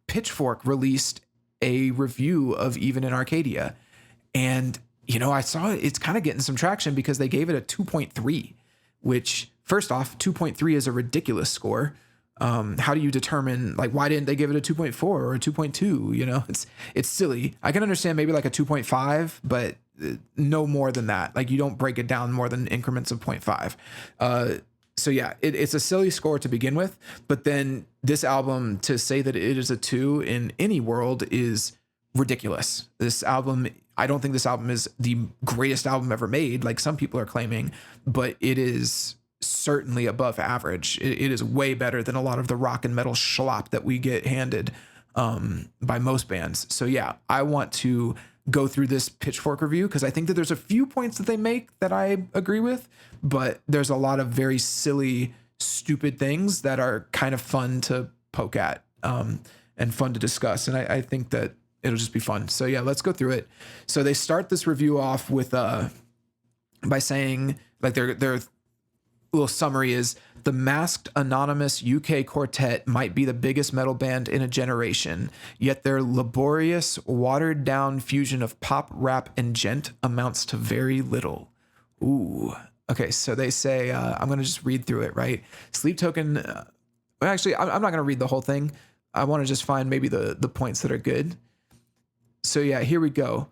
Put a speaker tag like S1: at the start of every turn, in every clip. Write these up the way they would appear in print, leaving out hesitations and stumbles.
S1: Pitchfork released a review of Even in Arcadia. And, I saw it's kind of getting some traction because they gave it a 2.3, which first off, 2.3 is a ridiculous score. How do you determine, like, why didn't they give it a 2.4 or a 2.2? It's silly. I can understand maybe like a 2.5, but no more than that. Like, you don't break it down more than increments of 0.5. So yeah, it's a silly score to begin with, but then this album, to say that it is a 2 in any world is ridiculous. This album, I don't think this album is the greatest album ever made, like some people are claiming, but it is certainly above average. It is way better than a lot of the rock and metal schlop that we get handed by most bands. So yeah, I want to go through this Pitchfork review because I think that there's a few points that they make that I agree with, but there's a lot of very silly, stupid things that are kind of fun to poke at and fun to discuss. And I think that it'll just be fun. So yeah, let's go through it. So they start this review off with by saying, like, their little summary is: the masked anonymous UK quartet might be the biggest metal band in a generation, yet their laborious, watered down fusion of pop, rap, and gent amounts to very little. Ooh. Okay, so they say, I'm going to just read through it, right? Sleep Token, actually, I'm not going to read the whole thing. I want to just find maybe the points that are good. So yeah, here we go.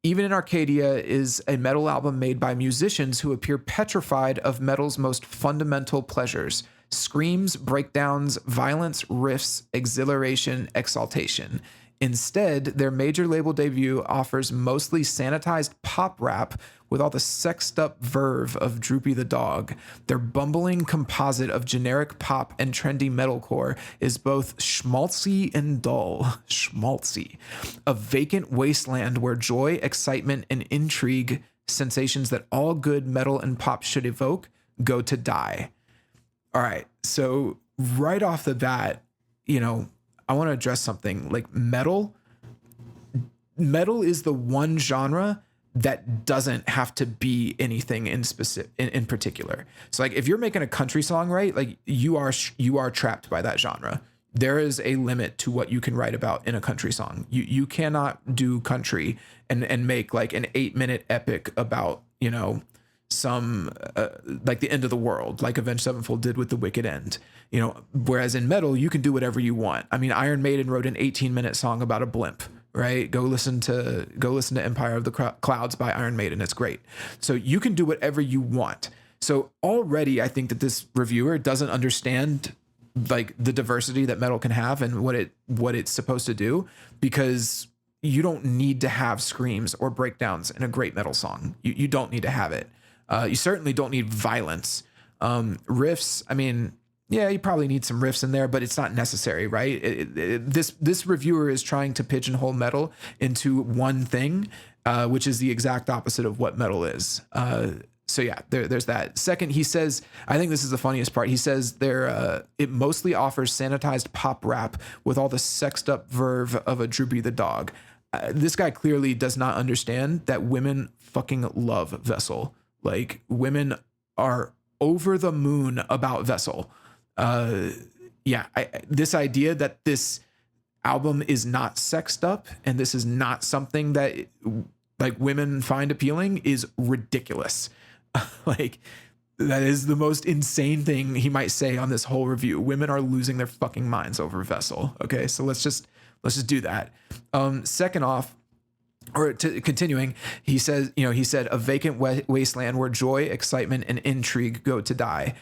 S1: Even in Arcadia is a metal album made by musicians who appear petrified of metal's most fundamental pleasures: screams, breakdowns, violence, riffs, exhilaration, exaltation. Instead, their major label debut offers mostly sanitized pop rap with all the sexed up verve of Droopy the Dog. Their bumbling composite of generic pop and trendy metalcore is both schmaltzy and dull. Schmaltzy. A vacant wasteland where joy, excitement, and intrigue, sensations that all good metal and pop should evoke, go to die. All right, so right off the bat, I want to address something. Like, metal is the one genre that doesn't have to be anything in particular. So like, if you're making a country song, right, like you are trapped by that genre. There is a limit to what you can write about in a country song. You cannot do country and make like an 8-minute epic about, some like the end of the world, like Avenged Sevenfold did with The Wicked End. Whereas in metal, you can do whatever you want. I mean, Iron Maiden wrote an 18-minute song about a blimp, right? Go listen to Empire of the Clouds by Iron Maiden. It's great. So you can do whatever you want. So already I think that this reviewer doesn't understand like the diversity that metal can have and what it's supposed to do, because you don't need to have screams or breakdowns in a great metal song. You don't need to have it. You certainly don't need violence. Riffs, I mean, yeah, you probably need some riffs in there, but it's not necessary, right? This reviewer is trying to pigeonhole metal into one thing, which is the exact opposite of what metal is. So yeah, there's that. Second, he says, I think this is the funniest part. He says it mostly offers sanitized pop rap with all the sexed up verve of a Droopy the Dog. This guy clearly does not understand that women fucking love Vessel. Like, women are over the moon about Vessel. This idea that this album is not sexed up and this is not something that like women find appealing is ridiculous. Like, that is the most insane thing he might say on this whole review. Women are losing their fucking minds over Vessel. Okay, so let's just do that. Second off, or continuing, he said a vacant wasteland where joy, excitement, and intrigue go to die.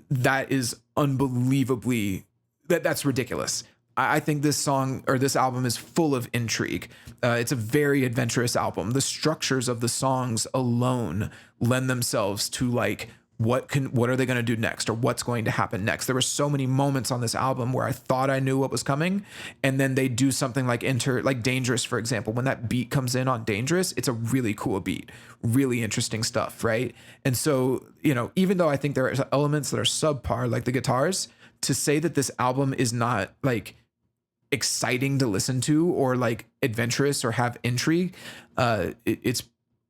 S1: That is unbelievably, that's ridiculous. I think this song or this album is full of intrigue. It's a very adventurous album. The structures of the songs alone lend themselves to like, what are they going to do next, or what's going to happen next? There were so many moments on this album where I thought I knew what was coming, and then they do something like Dangerous, for example. When that beat comes in on Dangerous, it's a really cool beat, really interesting stuff, right? And so, even though I think there are elements that are subpar, like the guitars, to say that this album is not like exciting to listen to or like adventurous or have intrigue, it's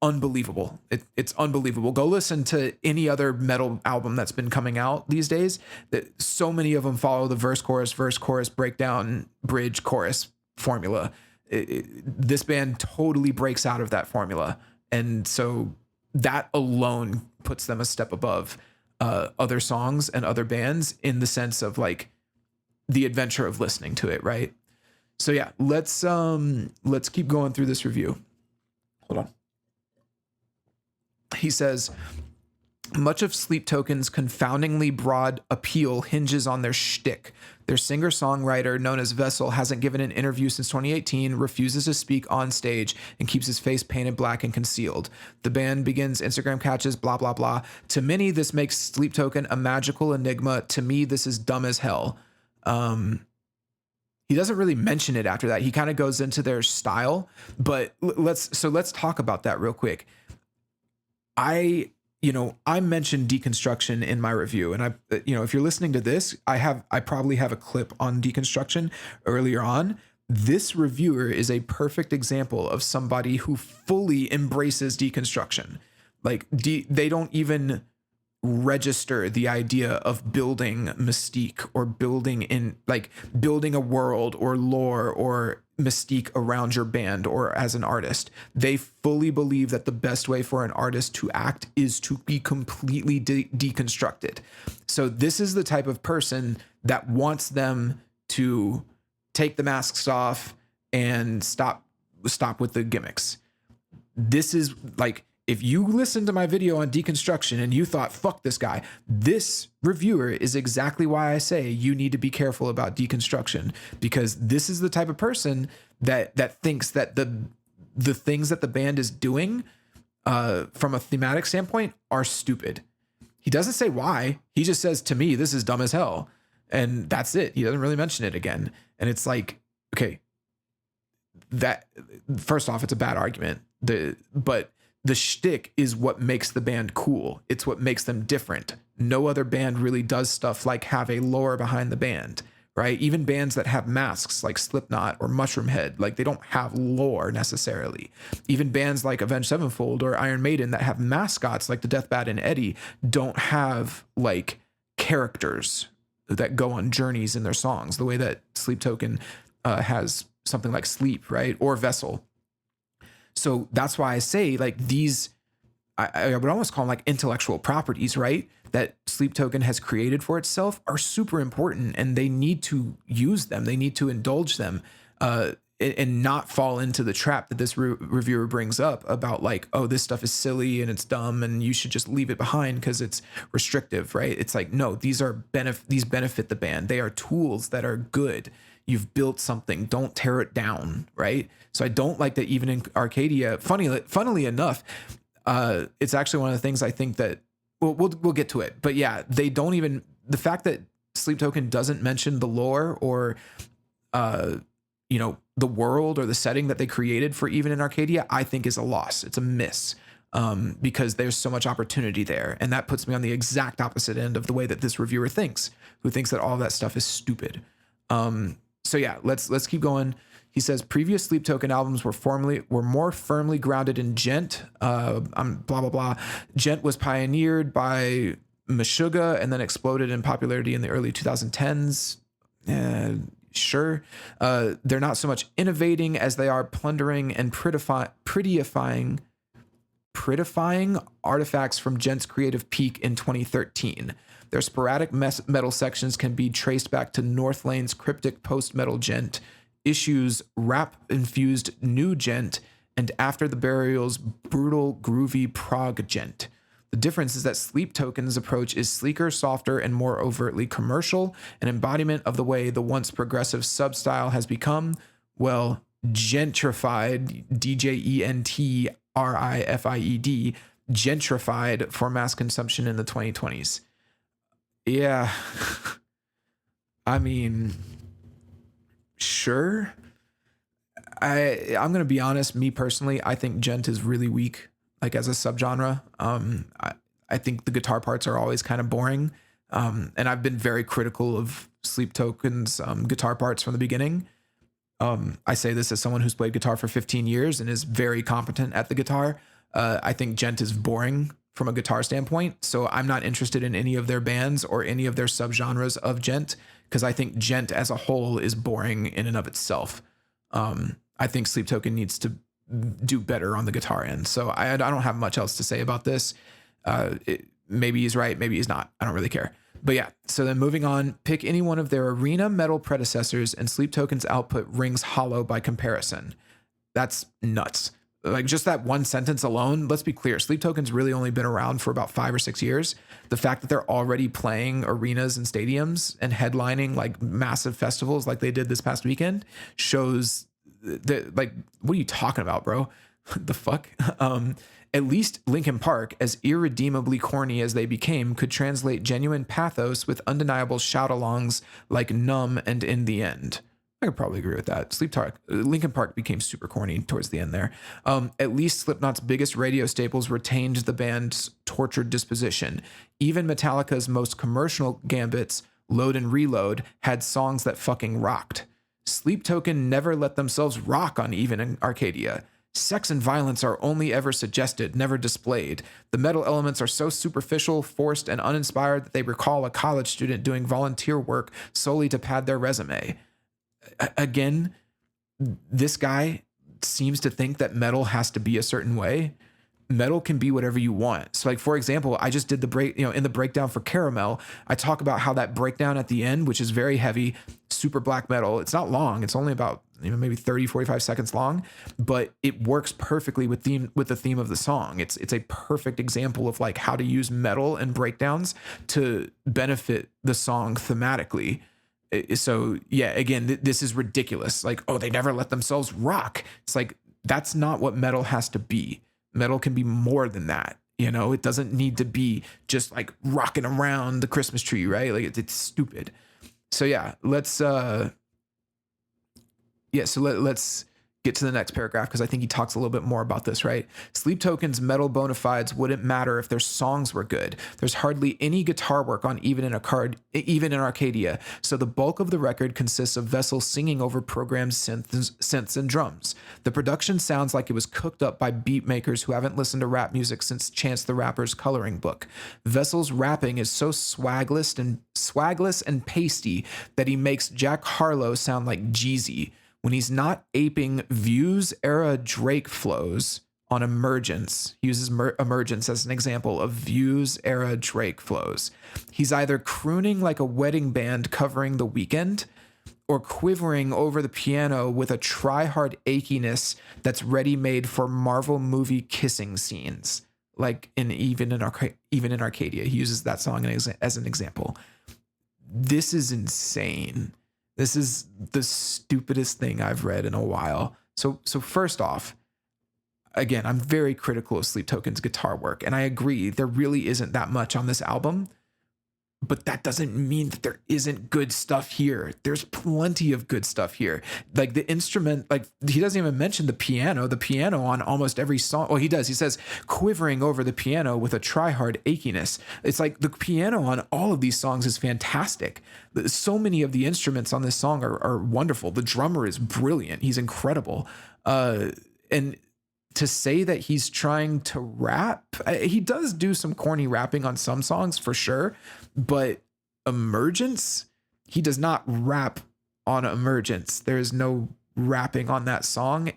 S1: unbelievable. It's unbelievable. Go listen to any other metal album that's been coming out these days. That so many of them follow the verse, chorus, breakdown, bridge, chorus formula. This band totally breaks out of that formula, and so that alone puts them a step above other songs and other bands in the sense of like the adventure of listening to it, right? So yeah, let's keep going through this review. Hold on. He says, much of Sleep Token's confoundingly broad appeal hinges on their shtick. Their singer-songwriter, known as Vessel, hasn't given an interview since 2018, refuses to speak on stage, and keeps his face painted black and concealed. The band begins Instagram catches, blah, blah, blah. To many, this makes Sleep Token a magical enigma. To me, this is dumb as hell. He doesn't really mention it after that. He kind of goes into their style, but let's talk about that real quick. I mentioned deconstruction in my review, and if you're listening to this, I probably have a clip on deconstruction earlier on. This reviewer is a perfect example of somebody who fully embraces deconstruction. Like they don't even register the idea of building mystique or building a world or lore or mystique around your band or as an artist. They fully believe that the best way for an artist to act is to be completely deconstructed. So this is the type of person that wants them to take the masks off and stop with the gimmicks. This is like, if you listen to my video on deconstruction and you thought, fuck this guy, this reviewer is exactly why I say you need to be careful about deconstruction, because this is the type of person that thinks that the things that the band is doing from a thematic standpoint are stupid. He doesn't say why. He just says, to me, this is dumb as hell. And that's it. He doesn't really mention it again. And it's like, okay, that first off, it's a bad argument. But the shtick is what makes the band cool. It's what makes them different. No other band really does stuff like have a lore behind the band, right? Even bands that have masks like Slipknot or Mushroomhead, like they don't have lore necessarily. Even bands like Avenged Sevenfold or Iron Maiden that have mascots like the Deathbat and Eddie don't have like characters that go on journeys in their songs the way that Sleep Token has something like Sleep, right? Or Vessel. So that's why I say like these, I would almost call them like intellectual properties, right? That Sleep Token has created for itself are super important, and they need to use them. They need to indulge them and not fall into the trap that this reviewer brings up about like, oh, this stuff is silly and it's dumb and you should just leave it behind because it's restrictive, right? It's like, no, these benefit the band. They are tools that are good. You've built something, don't tear it down, right? So I don't like that even in Arcadia, funnily enough, it's actually one of the things I think that we'll get to it. But yeah, they don't even, the fact that Sleep Token doesn't mention the lore or the world or the setting that they created for even in Arcadia, I think is a loss. It's a miss. Because there's so much opportunity there. And that puts me on the exact opposite end of the way that this reviewer thinks, who thinks that all of that stuff is stupid. So yeah, let's keep going. He says previous Sleep Token albums were more firmly grounded in djent. Blah blah blah. Djent was pioneered by Meshuggah and then exploded in popularity in the early 2010s. Sure. They're not so much innovating as they are plundering and prettifying artifacts from djent's creative peak in 2013. Their sporadic metal sections can be traced back to Northlane's cryptic post-metal djent, Issue's rap-infused new djent, and After the Burial's brutal, groovy prog djent. The difference is that Sleep Token's approach is sleeker, softer, and more overtly commercial, an embodiment of the way the once progressive substyle has become, well, gentrified, DJENTRIFIED, gentrified for mass consumption in the 2020s. Yeah. I mean, sure. I'm going to be honest, me personally, I think djent is really weak, like as a subgenre. I think the guitar parts are always kind of boring. And I've been very critical of Sleep Token's guitar parts from the beginning. I say this as someone who's played guitar for 15 years and is very competent at the guitar. I think Gent is boring from a guitar standpoint. So I'm not interested in any of their bands or any of their subgenres of Gent, because I think Gent as a whole is boring in and of itself. I think Sleep Token needs to do better on the guitar end. So I don't have much else to say about this. Maybe he's right, maybe he's not. I don't really care. But yeah, so then moving on, pick any one of their arena metal predecessors and Sleep Token's output rings hollow by comparison. That's nuts. Like, just that one sentence alone, let's be clear, Sleep Token's really only been around for about 5 or 6 years. The fact that they're already playing arenas and stadiums and headlining like massive festivals like they did this past weekend shows that, like, what are you talking about, bro? The fuck? At least Linkin Park, as irredeemably corny as they became, could translate genuine pathos with undeniable shout-alongs like Numb and In the End. I could probably agree with that. Linkin Park became super corny towards the end there. At least Slipknot's biggest radio staples retained the band's tortured disposition. Even Metallica's most commercial gambits, Load and Reload, had songs that fucking rocked. Sleep Token never let themselves rock on Even in Arcadia. Sex and violence are only ever suggested, never displayed. The metal elements are so superficial, forced, and uninspired that they recall a college student doing volunteer work solely to pad their resume. Again, this guy seems to think that metal has to be a certain way. Metal can be whatever you want. So, like, for example, I just did in the breakdown for Caramel, I talk about how that breakdown at the end, which is very heavy, super black metal, it's not long. It's only about maybe 30, 45 seconds long, but it works perfectly with the theme of the song. It's a perfect example of like how to use metal and breakdowns to benefit the song thematically. So yeah, again, this is ridiculous. Like, oh, they never let themselves rock. It's like, that's not what metal has to be. Metal can be more than that. It doesn't need to be just like rocking around the Christmas tree, right? Like, it's stupid. So yeah, let's get to the next paragraph, because I think he talks a little bit more about this, right? Sleep Token's metal bona fides wouldn't matter if their songs were good. There's hardly any guitar work on Even in Arcadia, so the bulk of the record consists of Vessel singing over programmed synths and drums. The production sounds like it was cooked up by beat makers who haven't listened to rap music since Chance the Rapper's coloring book. Vessel's rapping is so swagless and pasty that he makes Jack Harlow sound like Jeezy. When he's not aping Views-era Drake flows on Emergence, he uses Emergence as an example of Views-era Drake flows. He's either crooning like a wedding band covering The Weeknd, or quivering over the piano with a try-hard achiness that's ready-made for Marvel movie kissing scenes, like Even in Arcadia. He uses that song as an example. This is insane. This is the stupidest thing I've read in a while. So first off, again, I'm very critical of Sleep Token's guitar work, and I agree there really isn't that much on this album, but that doesn't mean that there isn't good stuff here. There's plenty of good stuff here. Like the instrument, like he doesn't even mention the piano on almost every song. Well, he does. He says quivering over the piano with a try-hard achiness. It's like the piano on all of these songs is fantastic. So many of the instruments on this song are wonderful. The drummer is brilliant. He's incredible. And to say that he's trying to rap, he does do some corny rapping on some songs for sure, but Emergence, he does not rap on Emergence. There is no rapping on that song.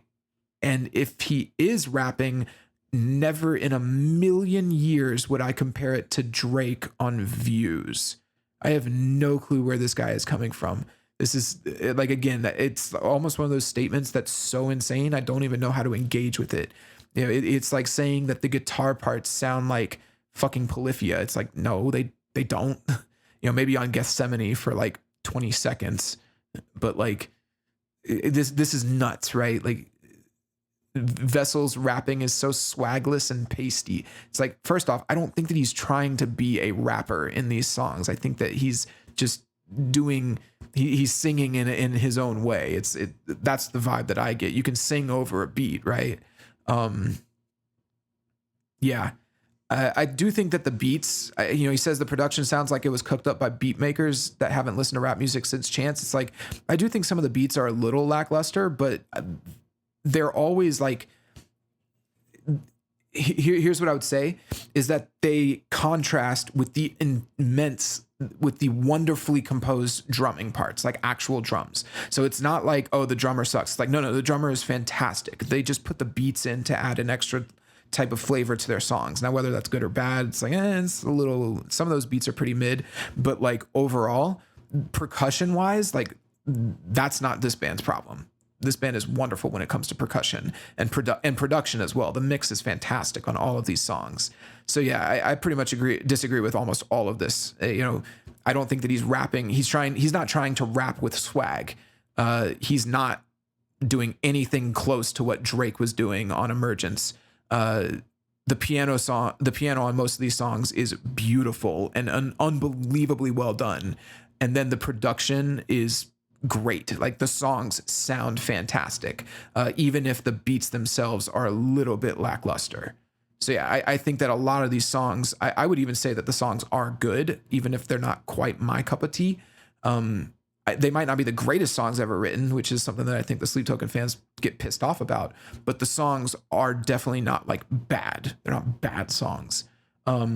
S1: And if he is rapping, never in a million years would I compare it to Drake on Views. I have no clue where this guy is coming from. This is like, again, it's almost one of those statements that's so insane, I don't even know how to engage with it. It's like saying that the guitar parts sound like fucking Polyphia. It's like, no, they don't. Maybe on Gethsemane for like 20 seconds, but like this is nuts, right? Like Vessel's rapping is so swagless and pasty. It's like, first off, I don't think that he's trying to be a rapper in these songs. I think that he's just he's singing in his own way. That's the vibe that I get. You can sing over a beat, right? Yeah. I do think that the beats, he says the production sounds like it was cooked up by beat makers that haven't listened to rap music since Chance. It's like, I do think some of the beats are a little lackluster, but they're always like, here's what I would say is that they contrast with the wonderfully composed drumming parts, like actual drums. So it's not like, oh, the drummer sucks. It's like, no, the drummer is fantastic. They just put the beats in to add an extra type of flavor to their songs. Now, whether that's good or bad, it's like, it's a little, some of those beats are pretty mid, but like overall, percussion wise, like that's not this band's problem. This band is wonderful when it comes to percussion and production as well. The mix is fantastic on all of these songs. So yeah, I pretty much disagree with almost all of this. I don't think that he's rapping. He's not trying to rap with swag. He's not doing anything close to what Drake was doing on Emergence. The piano on most of these songs is beautiful and unbelievably well done. And then the production is great. Like the songs sound fantastic, even if the beats themselves are a little bit lackluster. So yeah, I think that a lot of these songs, I would even say that the songs are good, even if they're not quite my cup of tea. They might not be the greatest songs ever written, which is something that I think the Sleep Token fans get pissed off about, but the songs are definitely not like bad. They're not bad songs. All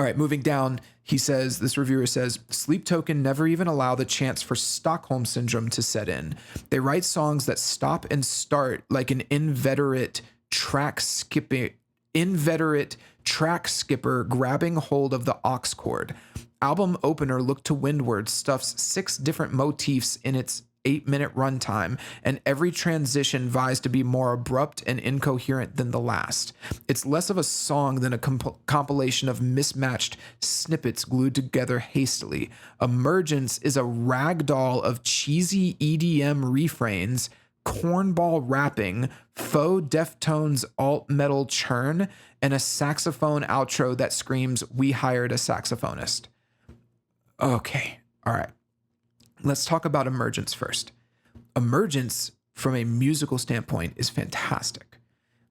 S1: right, moving down, this reviewer says, Sleep Token never even allow the chance for Stockholm Syndrome to set in. They write songs that stop and start like an inveterate track skipper grabbing hold of the aux chord. Album opener Look to Windward stuffs 6 different motifs in its 8-minute runtime, and every transition vies to be more abrupt and incoherent than the last. It's less of a song than a compilation of mismatched snippets glued together hastily. Emergence is a ragdoll of cheesy EDM refrains, cornball rapping, faux Deftones alt metal churn, and a saxophone outro that screams, "We hired a saxophonist." Okay, all right. Let's talk about Emergence first. Emergence, from a musical standpoint, is fantastic.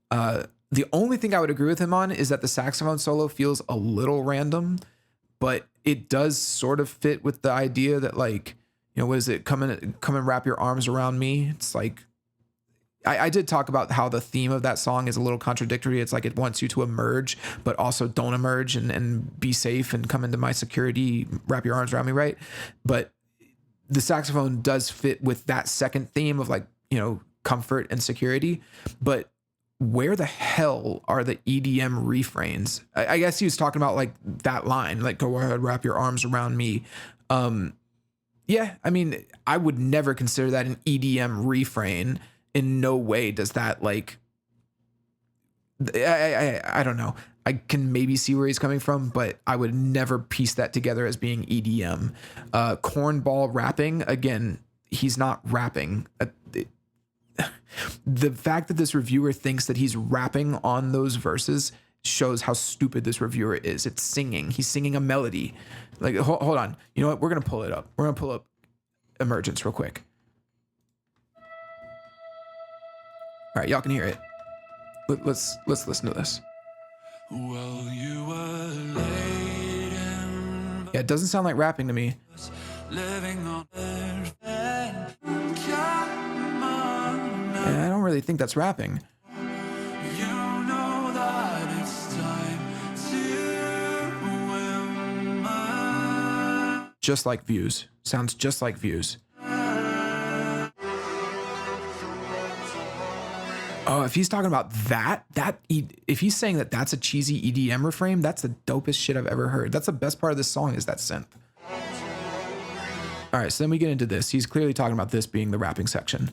S1: The only thing I would agree with him on is that the saxophone solo feels a little random, but it does sort of fit with the idea that, like, what is it? Come and wrap your arms around me. It's like, I did talk about how the theme of that song is a little contradictory. It's like it wants you to emerge, but also don't emerge and be safe and come into my security, wrap your arms around me, right? But the saxophone does fit with that second theme of like, comfort and security. But where the hell are the EDM refrains? I guess he was talking about like that line, like, go ahead, wrap your arms around me. Yeah, I mean, I would never consider that an EDM refrain. In no way does that, like, I don't know. I can maybe see where he's coming from, but I would never piece that together as being EDM. Cornball rapping, again, he's not rapping. The fact that this reviewer thinks that he's rapping on those verses shows how stupid this reviewer is. It's singing. He's singing a melody. Like, hold on. You know what? We're going to pull it up. We're going to pull up Emergence real quick. All right, y'all can hear it. Let's listen to this. Well, you were late in it doesn't sound like rapping to me. Living on and I don't really think that's rapping. You know that it's time to just like Views. Sounds just like Views. Oh, if he's talking about if he's saying that that's a cheesy EDM refrain, that's the dopest shit I've ever heard. That's the best part of this song is that synth. All right, so then we get into this. He's clearly talking about this being the rapping section.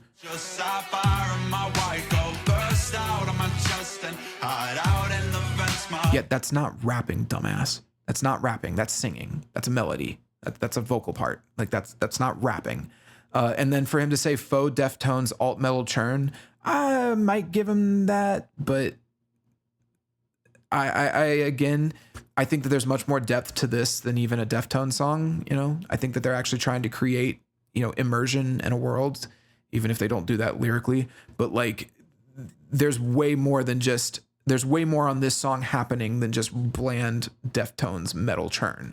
S1: Yeah, that's not rapping, dumbass. That's not rapping. That's singing. That's a melody. That's a vocal part. Like that's not rapping. And then for him to say faux Deftones alt metal churn, I might give him that, but I think that there's much more depth to this than even a Deftones song. I think that they're actually trying to create, immersion in a world, even if they don't do that lyrically. But like, there's way more on this song happening than just bland Deftones metal churn.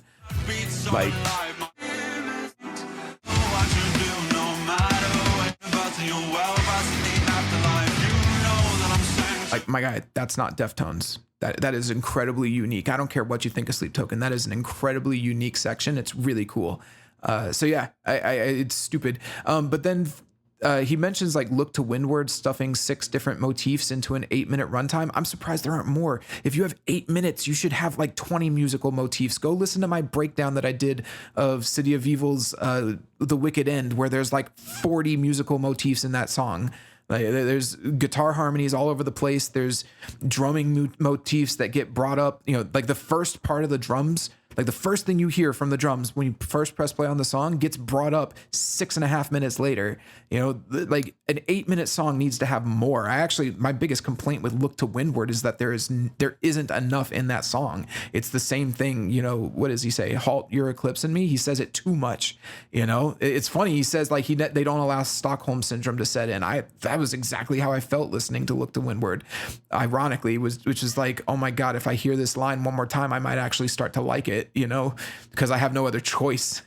S1: Like, my guy, that's not Deftones. That is incredibly unique. I don't care what you think of Sleep Token. That is an incredibly unique section. It's really cool. So yeah, it's stupid. But then he mentions like Look to Windward stuffing 6 different motifs into an 8-minute runtime. I'm surprised there aren't more. If you have 8 minutes, you should have like 20 musical motifs. Go listen to my breakdown that I did of City of Evil's The Wicked End, where there's like 40 musical motifs in that song. Like, there's guitar harmonies all over the place. There's drumming motifs that get brought up. You know, like the first part of the drums, like the first thing you hear from the drums when you first press play on the song gets brought up 6.5 minutes later. You know, like an 8-minute song needs to have more. My biggest complaint with Look to Windward is that there isn't enough in that song. It's the same thing. You know, what does he say? Halt, you're eclipsing me. He says it too much. You know, it's funny. He says like they don't allow Stockholm syndrome to set in. That was exactly how I felt listening to Look to Windward. Ironically, which is like, oh my God, if I hear this line one more time, I might actually start to like it, you know, because I have no other choice.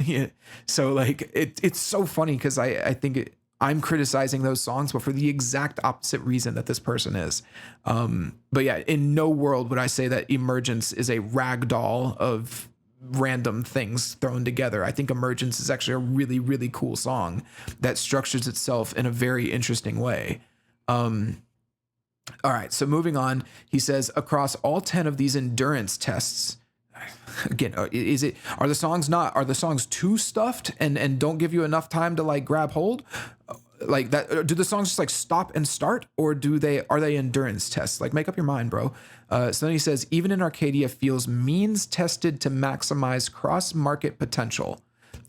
S1: So like it's so funny because I think I'm criticizing those songs, but for the exact opposite reason that this person is. But yeah, in no world would I say that Emergence is a ragdoll of random things thrown together. I think Emergence is actually a really, really cool song that structures itself in a very interesting way. All right, so moving on, he says, across all 10 of these endurance tests, again, are the songs too stuffed and don't give you enough time to like grab hold? Like that, do the songs just like stop and start, or are they endurance tests? Like, make up your mind, bro. So then he says, even in Arcadia feels means tested to maximize cross-market potential.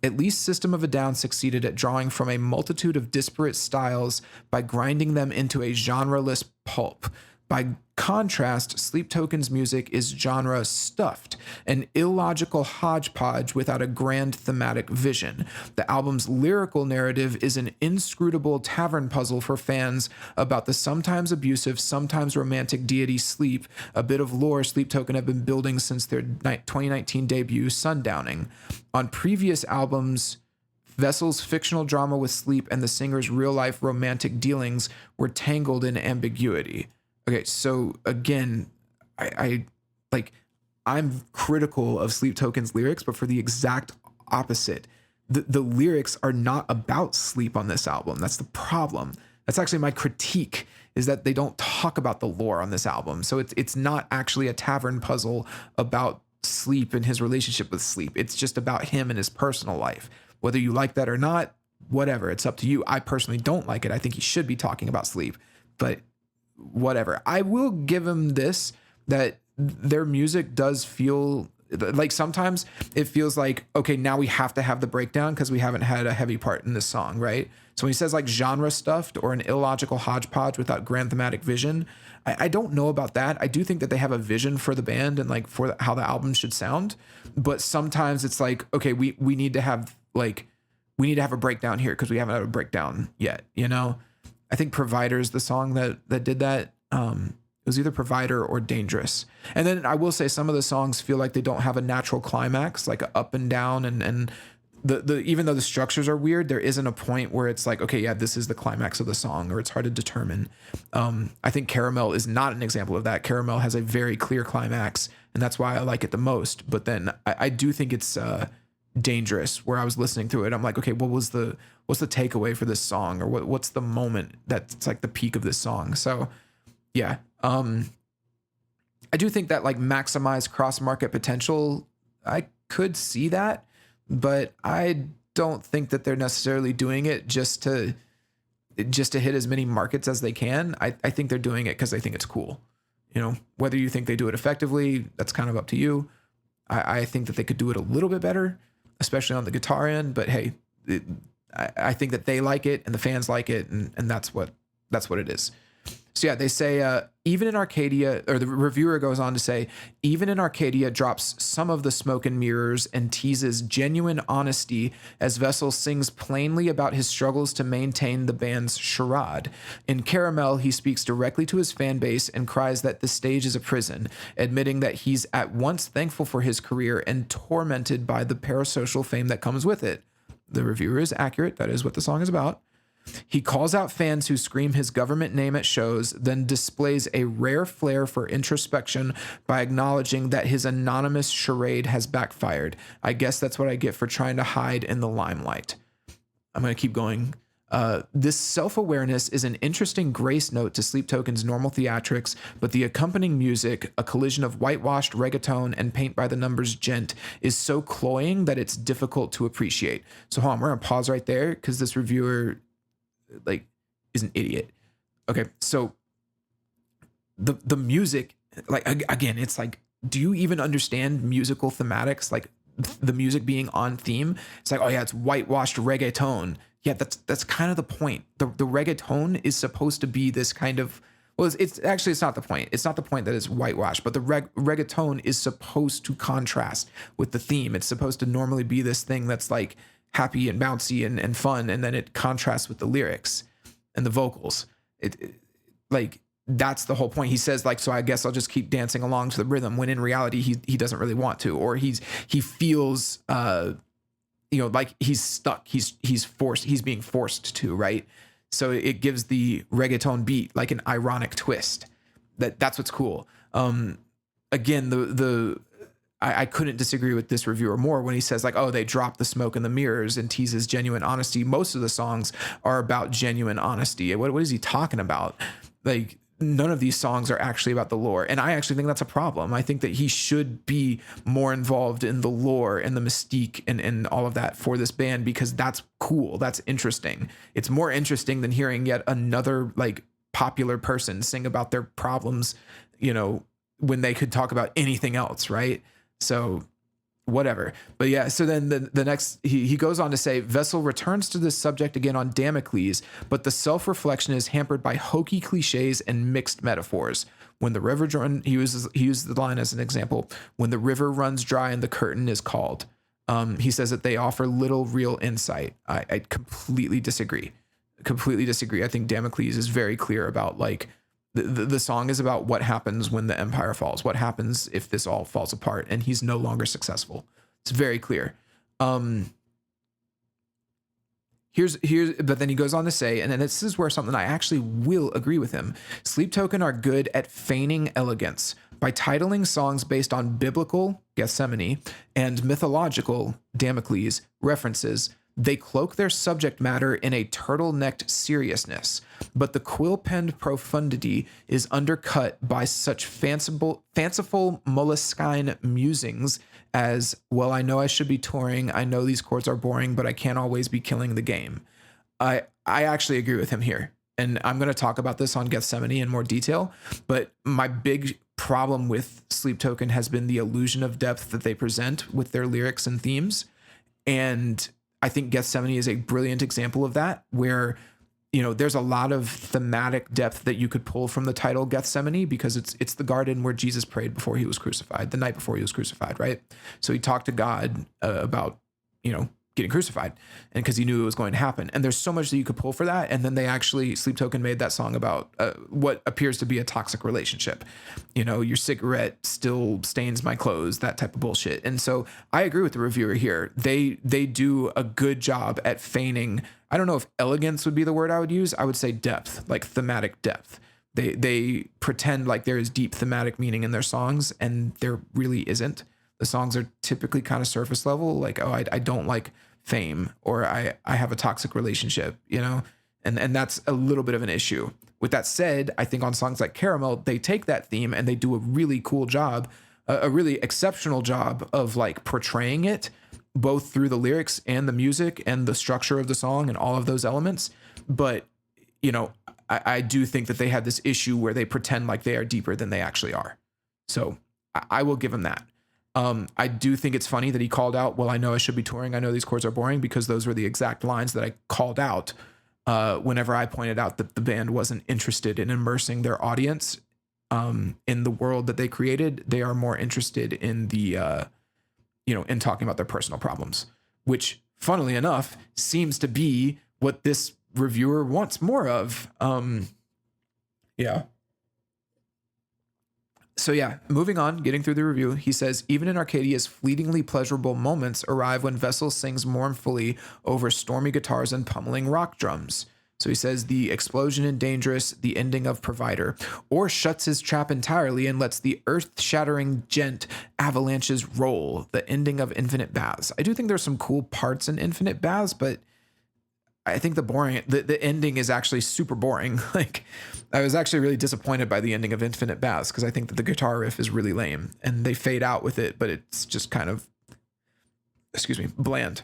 S1: At least System of a Down succeeded at drawing from a multitude of disparate styles by grinding them into a genreless pulp. By contrast, Sleep Token's music is genre stuffed, an illogical hodgepodge without a grand thematic vision. The album's lyrical narrative is an inscrutable tavern puzzle for fans about the sometimes abusive, sometimes romantic deity Sleep, a bit of lore Sleep Token have been building since their 2019 debut, Sundowning. On previous albums, Vessel's fictional drama with Sleep and the singer's real-life romantic dealings were tangled in ambiguity. Okay, so again, I'm critical of Sleep Token's lyrics, but for the exact opposite. The lyrics are not about sleep on this album. That's the problem. That's actually my critique, is that they don't talk about the lore on this album. So it's not actually a tavern puzzle about Sleep and his relationship with Sleep. It's just about him and his personal life. Whether you like that or not, whatever, it's up to you. I personally don't like it. I think he should be talking about Sleep, but whatever. I will give him this, that their music does feel like sometimes it feels like, okay, now we have to have the breakdown because we haven't had a heavy part in this song, right? So when he says like genre stuffed or an illogical hodgepodge without grand thematic vision, I don't know about that. I do think that they have a vision for the band and like for how the album should sound, but sometimes it's like, okay, we need to have a breakdown here because we haven't had a breakdown yet, you know? I think Provider's the song that did that. It was either Provider or Dangerous. And then I will say some of the songs feel like they don't have a natural climax, like a up and down, and the even though the structures are weird, there isn't a point where it's like, okay, yeah, this is the climax of the song, or it's hard to determine. I think Caramel is not an example of that. Caramel has a very clear climax, and that's why I like it the most. But then I do think it's Dangerous, where I was listening to it, I'm like, okay, what's the takeaway for this song, or what's the moment that's like the peak of this song? So yeah, I do think that like maximize cross market potential, I could see that, but I don't think that they're necessarily doing it just to hit as many markets as they can. I think they're doing it because they think it's cool. You know, whether you think they do it effectively, that's kind of up to you. I think that they could do it a little bit better, especially on the guitar end, but hey, I think that they like it and the fans like it, and that's what it is. So yeah, they say, even in Arcadia, or the reviewer goes on to say, even in Arcadia drops some of the smoke and mirrors and teases genuine honesty as Vessel sings plainly about his struggles to maintain the band's charade. In Caramel, he speaks directly to his fan base and cries that the stage is a prison, admitting that he's at once thankful for his career and tormented by the parasocial fame that comes with it. The reviewer is accurate. That is what the song is about. He calls out fans who scream his government name at shows, then displays a rare flair for introspection by acknowledging that his anonymous charade has backfired. I guess that's what I get for trying to hide in the limelight. I'm going to keep going. This self-awareness is an interesting grace note to Sleep Token's normal theatrics, but the accompanying music, a collision of whitewashed reggaeton and paint-by-the-numbers gent, is so cloying that it's difficult to appreciate. So hold on, we're going to pause right there because this reviewer like is an idiot. Okay, so the music, like again, it's like, do you even understand musical thematics? Like the music being on theme, it's like, oh yeah, it's whitewashed reggaeton. Yeah, that's kind of the point. The reggaeton is supposed to be this kind of, well, it's actually, it's not the point. It's not the point that it's whitewashed, but the reggaeton is supposed to contrast with the theme. It's supposed to normally be this thing that's like happy and bouncy and fun, and then it contrasts with the lyrics and the vocals. Like, that's the whole point. He says like, so I guess I'll just keep dancing along to the rhythm, when in reality he doesn't really want to, or he feels like he's stuck. He's forced. He's being forced to, right? So it gives the reggaeton beat like an ironic twist. That's what's cool. Again, I couldn't disagree with this reviewer more when he says like, oh, they dropped the smoke and the mirrors and teases genuine honesty. Most of the songs are about genuine honesty. What is he talking about? Like, none of these songs are actually about the lore. And I actually think that's a problem. I think that he should be more involved in the lore and the mystique and all of that for this band, because that's cool. That's interesting. It's more interesting than hearing yet another like popular person sing about their problems, when they could talk about anything else, right? So whatever. But yeah, so then the next, he goes on to say, Vessel returns to this subject again on Damocles, but the self-reflection is hampered by hokey cliches and mixed metaphors. When the river he uses the line as an example, when the river runs dry and the curtain is called. He says that they offer little real insight. I completely disagree. I think Damocles is very clear about like, the song is about what happens when the empire falls, what happens if this all falls apart and he's no longer successful. It's very clear. But then he goes on to say, and then this is where something I actually will agree with him. Sleep Token are good at feigning elegance by titling songs based on biblical Gethsemane and mythological Damocles references. They cloak their subject matter in a turtle-necked seriousness, but the quill-penned profundity is undercut by such fanciful moleskine musings as, well, I know I should be touring, I know these chords are boring, but I can't always be killing the game. I actually agree with him here, and I'm going to talk about this on Gethsemane in more detail, but my big problem with Sleep Token has been the illusion of depth that they present with their lyrics and themes, and I think Gethsemane is a brilliant example of that, where, there's a lot of thematic depth that you could pull from the title Gethsemane, because it's the garden where Jesus prayed before he was crucified, the night before he was crucified, right? So he talked to God about, getting crucified, and because he knew it was going to happen. And there's so much that you could pull for that. And then they actually, Sleep Token made that song about what appears to be a toxic relationship. Your cigarette still stains my clothes, that type of bullshit. And so I agree with the reviewer here. They do a good job at feigning. I don't know if elegance would be the word I would use. I would say depth, like thematic depth. They pretend like there is deep thematic meaning in their songs, and there really isn't. The songs are typically kind of surface level, like, oh, I don't like fame, or I have a toxic relationship, and that's a little bit of an issue. With that said, I think on songs like Caramel, they take that theme and they do a really cool job, a really exceptional job of like portraying it, both through the lyrics and the music and the structure of the song and all of those elements. But, I do think that they have this issue where they pretend like they are deeper than they actually are. So I will give them that. I do think it's funny that he called out, well, I know I should be touring, I know these chords are boring, because those were the exact lines that I called out whenever I pointed out that the band wasn't interested in immersing their audience in the world that they created. They are more interested in the, in talking about their personal problems, which, funnily enough, seems to be what this reviewer wants more of. Yeah. So yeah, moving on, getting through the review, he says, even in Arcadia's fleetingly pleasurable moments arrive when Vessel sings mournfully over stormy guitars and pummeling rock drums. So he says the explosion in Dangerous, the ending of Provider, or shuts his trap entirely and lets the earth-shattering gent avalanches roll, the ending of Infinite Baths. I do think there's some cool parts in Infinite Baths, but I think the ending is actually super boring. Like, I was actually really disappointed by the ending of Infinite Baths because I think that the guitar riff is really lame and they fade out with it, but it's just kind of, bland.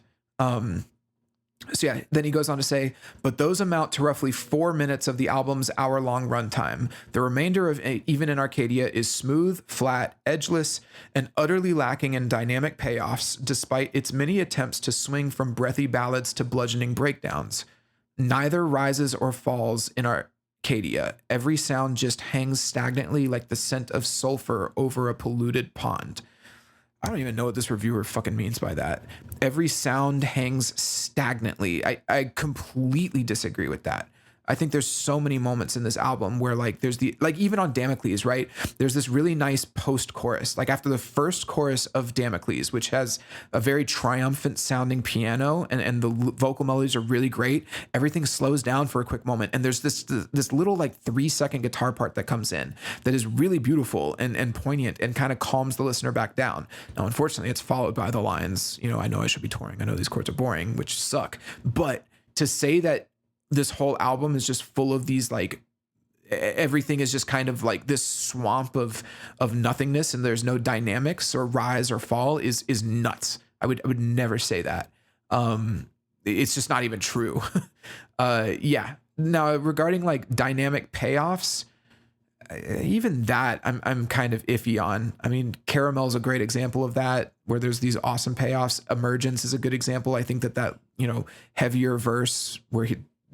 S1: So yeah, then he goes on to say, but those amount to roughly 4 minutes of the album's hour-long runtime. The remainder of Even in Arcadia is smooth, flat, edgeless, and utterly lacking in dynamic payoffs, despite its many attempts to swing from breathy ballads to bludgeoning breakdowns. Neither rises or falls in Arcadia. Every sound just hangs stagnantly like the scent of sulfur over a polluted pond. I don't even know what this reviewer fucking means by that. Every sound hangs stagnantly. I completely disagree with that. I think there's so many moments in this album where like there's even on Damocles, right? There's this really nice post chorus, like after the first chorus of Damocles, which has a very triumphant sounding piano and the vocal melodies are really great. Everything slows down for a quick moment. And there's this little like 3-second guitar part that comes in that is really beautiful and poignant and kind of calms the listener back down. Now, unfortunately, it's followed by the lines, I know I should be touring. I know these chords are boring, which suck. But to say that this whole album is just full of these like everything is just kind of like this swamp of nothingness and there's no dynamics or rise or fall is nuts. I would never say that. It's just not even true. Yeah. Now regarding like dynamic payoffs, even that I'm kind of iffy on. I mean, Caramel's a great example of that, where there's these awesome payoffs. Emergence is a good example. I think that heavier verse where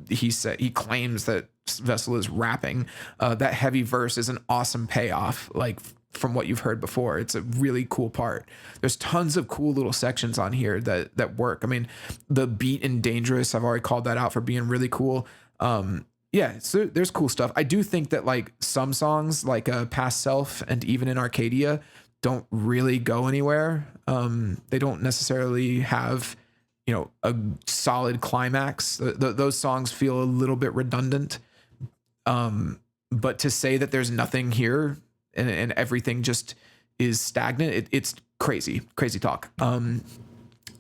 S1: he claims that Vessel is rapping, that heavy verse is an awesome payoff, like from what you've heard before. It's a really cool part. There's tons of cool little sections on here that work. I mean, the beat in Dangerous, I've already called that out for being really cool. Yeah, so there's cool stuff. I do think that like some songs like Past Self and Even in Arcadia don't really go anywhere. They don't necessarily have a solid climax. Those songs feel a little bit redundant. But to say that there's nothing here and everything just is stagnant, it's crazy talk.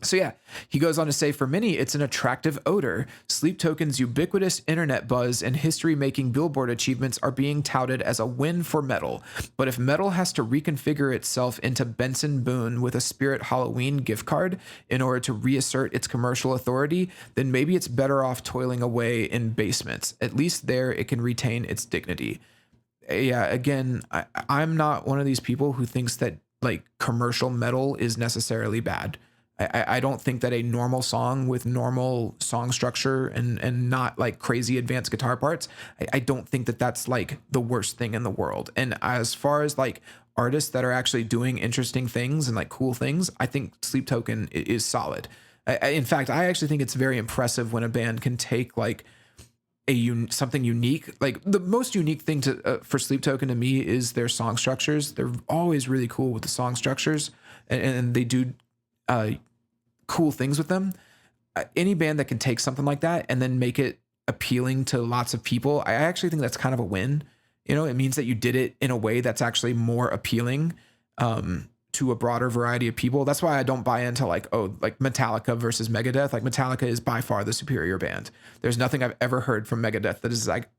S1: So yeah, he goes on to say, for many, it's an attractive odor. Sleep Token's ubiquitous internet buzz and history-making Billboard achievements are being touted as a win for metal. But if metal has to reconfigure itself into Benson Boone with a Spirit Halloween gift card in order to reassert its commercial authority, then maybe it's better off toiling away in basements. At least there it can retain its dignity. Yeah, again, I'm not one of these people who thinks that like commercial metal is necessarily bad. I don't think that a normal song with normal song structure and not like crazy advanced guitar parts, I don't think that that's like the worst thing in the world. And as far as like artists that are actually doing interesting things and like cool things, I think Sleep Token is solid. In fact, I actually think it's very impressive when a band can take like something unique. Like the most unique thing for Sleep Token to me is their song structures. They're always really cool with the song structures and they do cool things with them. Any band that can take something like that and then make it appealing to lots of people, I actually think that's kind of a win. It means that you did it in a way that's actually more appealing to a broader variety of people. That's why I don't buy into like Metallica versus Megadeth. Like Metallica is by far the superior band. There's nothing I've ever heard from Megadeth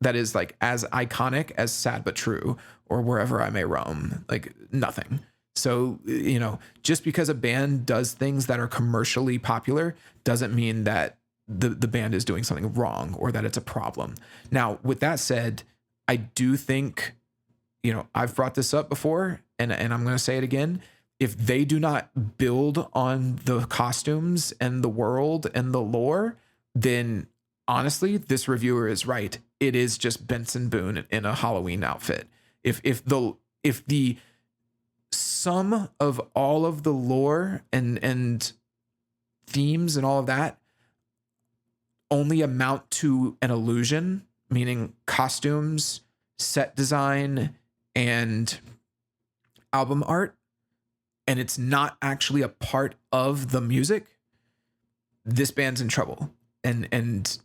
S1: that is like as iconic as Sad But True or Wherever I May Roam. Like nothing. So, just because a band does things that are commercially popular doesn't mean that the band is doing something wrong or that it's a problem. Now, with that said, I do think, I've brought this up before and I'm going to say it again. If they do not build on the costumes and the world and the lore, then honestly, this reviewer is right. It is just Benson Boone in a Halloween outfit. If the sum of all of the lore and themes and all of that only amount to an illusion, meaning costumes, set design, and album art, and it's not actually a part of the music, this band's in trouble. And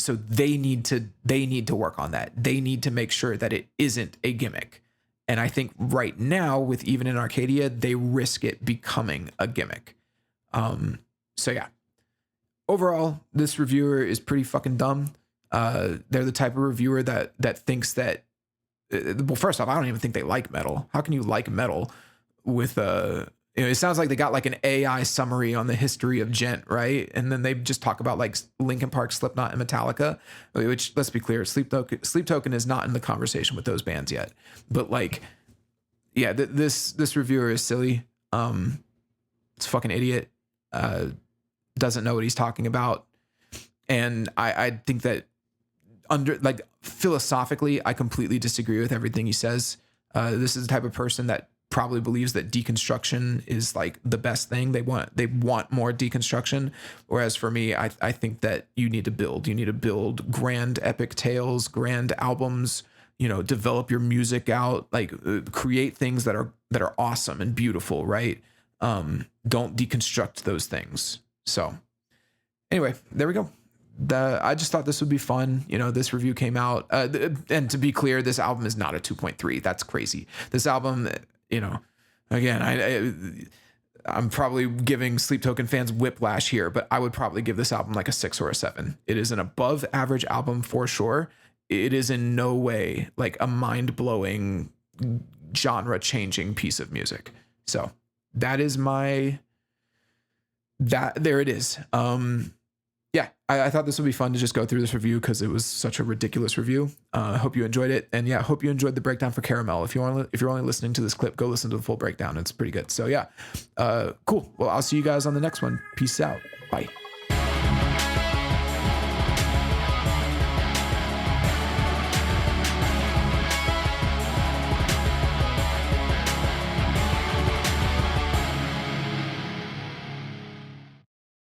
S1: So they need to work on that. They need to make sure that it isn't a gimmick. And I think right now with Even in Arcadia, they risk it becoming a gimmick. So yeah, overall, this reviewer is pretty fucking dumb. They're the type of reviewer that thinks that, well, first off, I don't even think they like metal. How can you like metal with it sounds like they got like an AI summary on the history of Gent, right? And then they just talk about like Linkin Park, Slipknot, and Metallica, which, let's be clear, Sleep Token is not in the conversation with those bands yet. But like, yeah, this reviewer is silly. It's a fucking idiot. Doesn't know what he's talking about. And I think that philosophically, I completely disagree with everything he says. This is the type of person that probably believes that deconstruction is like the best thing. They want more deconstruction. Whereas for me, I think that you need to build grand epic tales, grand albums, develop your music out, like create things that are awesome and beautiful, right? Don't deconstruct those things. So anyway, there we go. I just thought this would be fun. This review came out, and to be clear, this album is not a 2.3. That's crazy. This album, again, I'm probably giving Sleep Token fans whiplash here, but I would probably give this album like a 6 or a 7. It is an above average album for sure. It is in no way like a mind blowing, genre changing piece of music. So there it is. Yeah, I thought this would be fun to just go through this review because it was such a ridiculous review. I hope you enjoyed it. And yeah, I hope you enjoyed the breakdown for Caramel. If you're only listening to this clip, go listen to the full breakdown. It's pretty good. So yeah, cool. Well, I'll see you guys on the next one. Peace out. Bye.